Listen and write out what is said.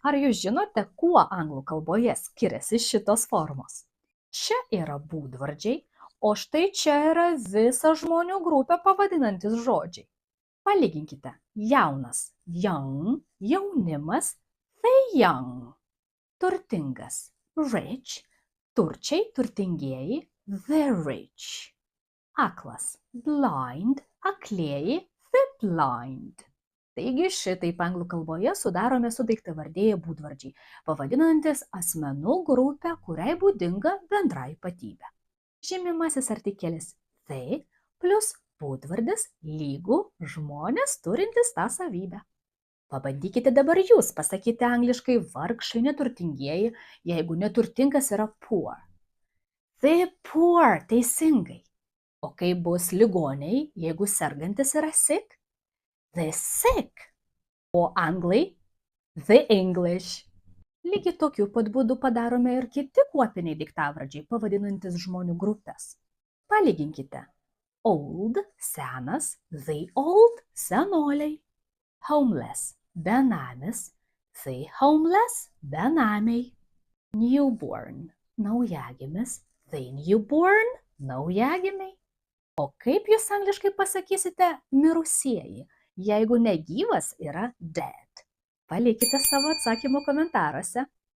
Ar jūs žinote, kuo anglų kalboje skiriasi šitos formos? Čia yra būdvardžiai, o štai čia yra visą žmonių grupę pavadinantis žodžiai. Palyginkite. Jaunas – young, jaunimas – the young. Turtingas – rich, turčiai, turtingieji – the rich. Aklas – blind, aklieji – the blind. Taigi šitaip anglų kalboje sudaromi su daiktavardėje būdvardžiai, pavadinantis asmenų grupę, kuriai būdinga bendra ypatybė. Žymimasis artikelis the plus būdvardis lygu žmonės turintis tą savybę. Pabandykite dabar jūs pasakyti angliškai vargšai neturtingieji, jeigu neturtingas yra poor. The poor, teisingai. O kaip bus ligoniai, jeigu sergantis yra sick? The sick. O anglai? The English. Lygiai tokiu pat būdu padarome ir kiti kuopiniai daiktavardžiai, pavadinantis žmonių grupės. Palyginkite. Old – senas, the old – senoliai. Homeless – benamis, the homeless – benamiai. Newborn – naujagimis, the newborn – naujagimiai. O kaip jūs angliškai pasakysite mirusieji, jeigu negyvas yra dead? Palikite savo atsakymų komentaruose.